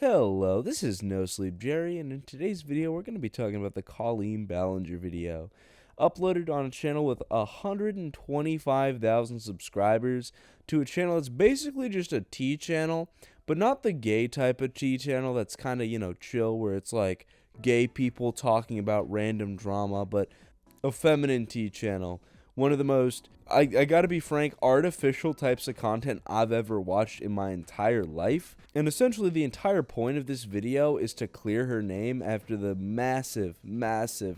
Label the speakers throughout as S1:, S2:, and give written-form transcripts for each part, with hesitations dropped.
S1: Hello, this is No Sleep Jerry, and in today's video we're going to be talking about the Colleen Ballinger video. Uploaded on a channel with 125,000 subscribers to a channel that's basically just a tea channel, but not the gay type of tea channel that's kind of, chill, where it's like gay people talking about random drama, but a feminine tea channel. One of the most, I gotta be frank, artificial types of content I've ever watched in my entire life. And essentially the entire point of this video is to clear her name after the massive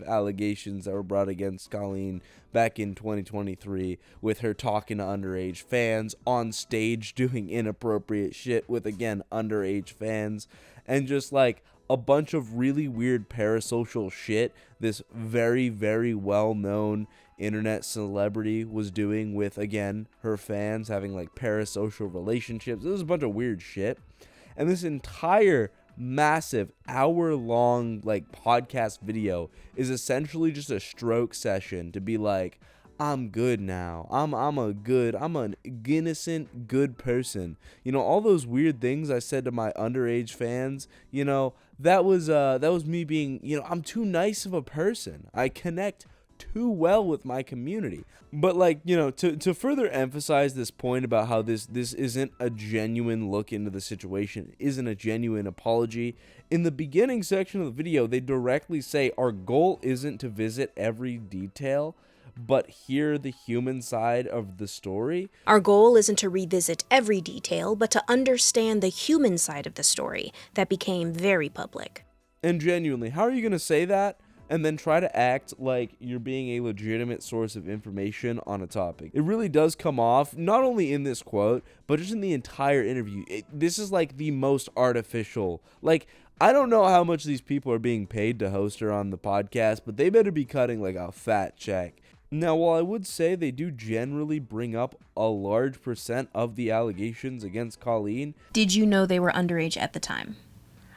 S1: allegations that were brought against Colleen back in 2023 with her talking to underage fans on stage, doing inappropriate shit with, again, underage fans, and just like a bunch of really weird parasocial shit this very well-known internet celebrity was doing with, again, her fans, having like parasocial relationships. It was a bunch of weird shit. And this entire massive hour-long like podcast video is essentially just a stroke session to be like, I'm good now. I'm an innocent, good person. All those weird things I said to my underage fans, that was me being, I'm too nice of a person. I connect too well with my community. But to further emphasize this point about how this isn't a genuine look into the situation, isn't a genuine apology, in the beginning section of the video they directly say our goal isn't to visit every detail, but hear the human side of the story.
S2: Our goal isn't to revisit every detail, but to understand the human side of the story that became very public.
S1: And genuinely, how are you going to say that and then try to act like you're being a legitimate source of information on a topic? It really does come off, not only in this quote, but just in the entire interview. This is like the most artificial. I don't know how much these people are being paid to host her on the podcast, but they better be cutting like a fat check. Now, while I would say they do generally bring up a large percent of the allegations against Colleen.
S2: Did you know they were underage at the time?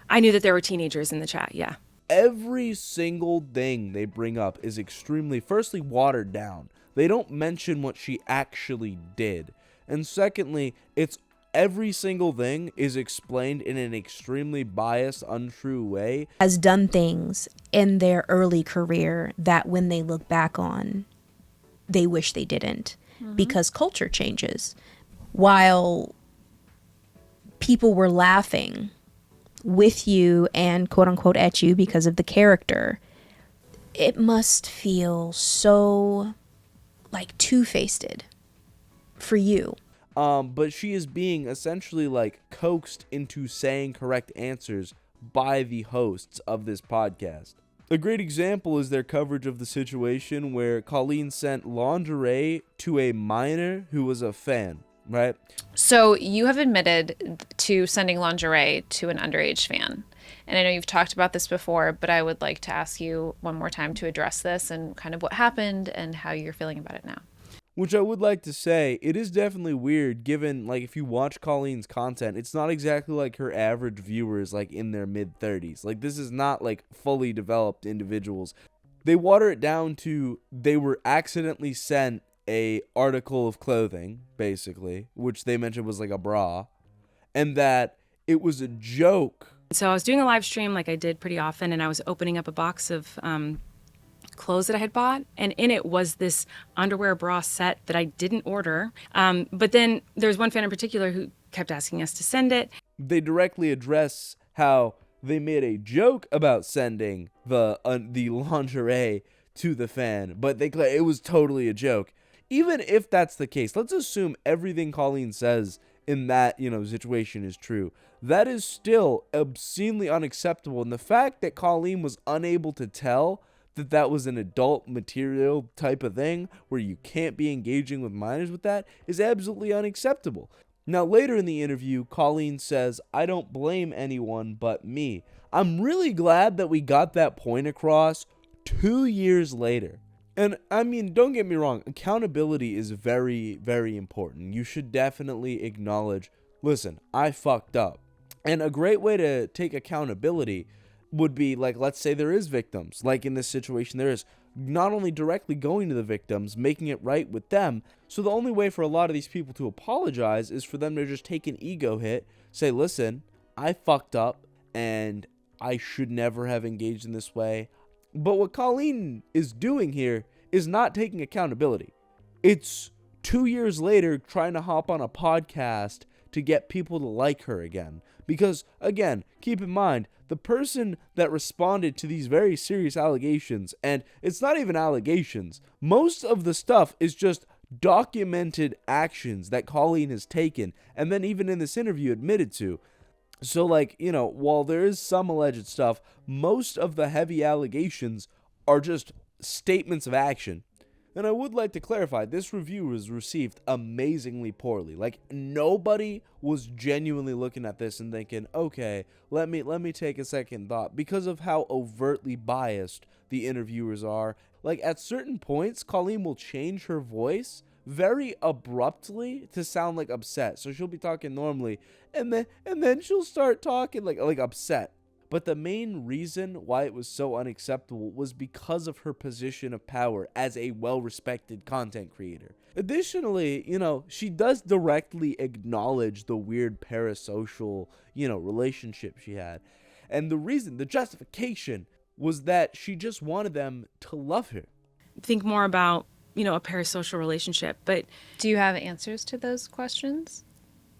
S3: I knew that there were teenagers in the chat, yeah.
S1: Every single thing they bring up is extremely, firstly, watered down. They don't mention what she actually did. And secondly, every single thing is explained in an extremely biased, untrue way.
S2: Has done things in their early career that when they look back on, they wish they didn't, because culture changes. While people were laughing with you and quote unquote at you because of the character, it must feel so like two-faced for you.
S1: But she is being essentially like coaxed into saying correct answers by the hosts of this podcast. A great example is their coverage of the situation where Colleen sent lingerie to a minor who was a fan, right?
S3: So you have admitted to sending lingerie to an underage fan. And I know you've talked about this before, but I would like to ask you one more time to address this and kind of what happened and how you're feeling about it now.
S1: Which I would like to say, it is definitely weird given, if you watch Colleen's content, it's not exactly like her average viewers, in their mid-30s. This is not, fully developed individuals. They water it down to they were accidentally sent a article of clothing, basically, which they mentioned was a bra, and that it was a joke.
S4: So I was doing a live stream like I did pretty often, and I was opening up a box of clothes that I had bought, and in it was this underwear bra set that I didn't order. But then there's one fan in particular who kept asking us to send it.
S1: They directly address how they made a joke about sending the lingerie to the fan, but it was totally a joke. Even if that's the case, let's assume everything Colleen says in that, situation is true. That is still obscenely unacceptable. And the fact that Colleen was unable to tell that was an adult material type of thing where you can't be engaging with minors with that is absolutely unacceptable. Now, later in the interview, Colleen says, I don't blame anyone but me. I'm really glad that we got that point across 2 years later. And I mean, don't get me wrong, accountability is very important. You should definitely acknowledge, listen, I fucked up. And a great way to take accountability would be, let's say there is victims. In this situation, there is not only directly going to the victims, making it right with them. So the only way for a lot of these people to apologize is for them to just take an ego hit, say, listen, I fucked up, and I should never have engaged in this way. But what Colleen is doing here is not taking accountability. It's 2 years later trying to hop on a podcast to get people to like her again. Because, again, keep in mind, the person that responded to these very serious allegations, and it's not even allegations, most of the stuff is just documented actions that Colleen has taken, and then even in this interview admitted to. So, like, you know, while there is some alleged stuff, most of the heavy allegations are just statements of action. And I would like to clarify, this review was received amazingly poorly. Like, nobody was genuinely looking at this and thinking, okay, let me take a second thought, because of how overtly biased the interviewers are. Like, at certain points, Colleen will change her voice very abruptly to sound like upset. So she'll be talking normally, and then she'll start talking like upset. But the main reason why it was so unacceptable was because of her position of power as a well-respected content creator. Additionally, you know, she does directly acknowledge the weird parasocial, you know, relationship she had. And the reason, the justification, was that she just wanted them to love her.
S4: Think more about, you know, a parasocial relationship, but
S3: Do you have answers to those questions?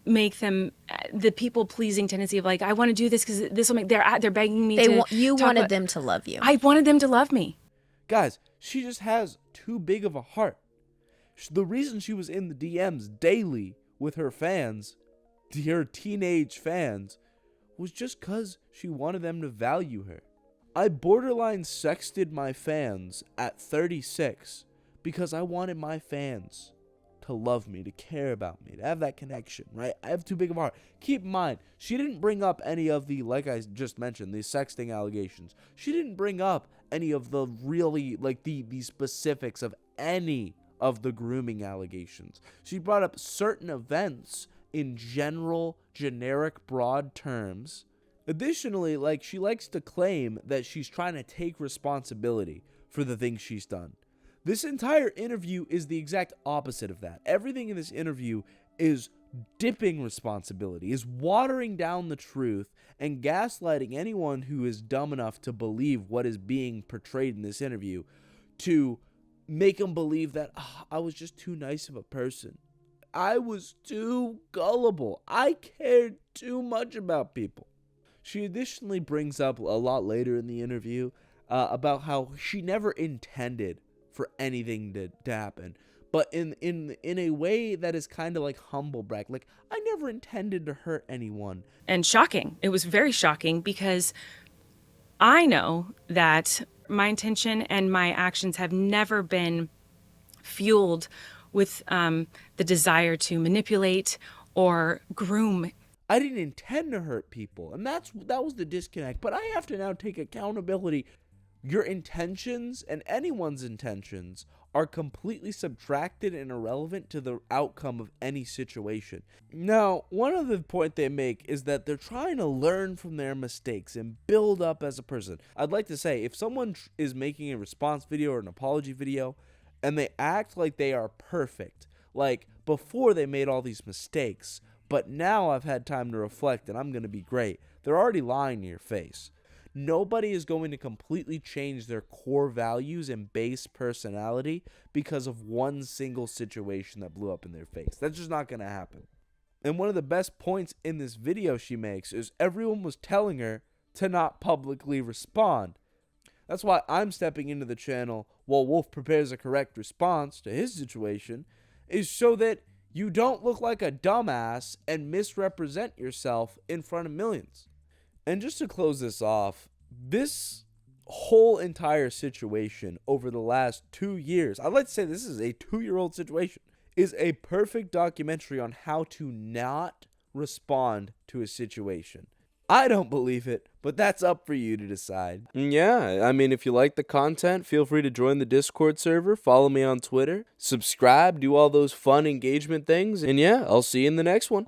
S4: make them the people pleasing tendency of like, I want to do this because this will make they're begging me to.
S2: You
S4: talk
S2: wanted
S4: about-
S2: them to love you.
S4: I wanted them to love me.
S1: Guys, she just has too big of a heart. The reason she was in the DMs daily with her fans, her teenage fans, was just because she wanted them to value her. I borderline sexted my fans at 36 because I wanted my fans to love me, to care about me, to have that connection, right? I have too big of a heart. Keep in mind, she didn't bring up any of the, like I just mentioned, these sexting allegations. She didn't bring up any of the really, like, the specifics of any of the grooming allegations. She brought up certain events in general, generic, broad terms. Additionally, like, she likes to claim that she's trying to take responsibility for the things she's done. This entire interview is the exact opposite of that. Everything in this interview is dipping responsibility, is watering down the truth, and gaslighting anyone who is dumb enough to believe what is being portrayed in this interview, to make them believe that I was just too nice of a person. I was too gullible. I cared too much about people. She additionally brings up a lot later in the interview about how she never intended for anything to happen, but in a way that is kind of like humble brag, like, I never intended to hurt anyone.
S4: And shocking. It was very shocking because I know that my intention and my actions have never been fueled with the desire to manipulate or groom.
S1: I didn't intend to hurt people, and that was the disconnect. But I have to now take accountability. Your intentions and anyone's intentions are completely subtracted and irrelevant to the outcome of any situation. Now, one of the point they make is that they're trying to learn from their mistakes and build up as a person. I'd like to say, if someone is making a response video or an apology video and they act like they are perfect, like before they made all these mistakes, but now I've had time to reflect and I'm going to be great, they're already lying to your face. Nobody is going to completely change their core values and base personality because of one single situation that blew up in their face. That's just not going to happen. And one of the best points in this video she makes is everyone was telling her to not publicly respond. That's why I'm stepping into the channel while Wolf prepares a correct response to his situation, is so that you don't look like a dumbass and misrepresent yourself in front of millions. And just to close this off, this whole entire situation over the last 2 years, I'd like to say this is a 2-year-old situation, is a perfect documentary on how to not respond to a situation. I don't believe it, but that's up for you to decide. Yeah, I mean, if you like the content, feel free to join the Discord server, follow me on Twitter, subscribe, do all those fun engagement things, and yeah, I'll see you in the next one.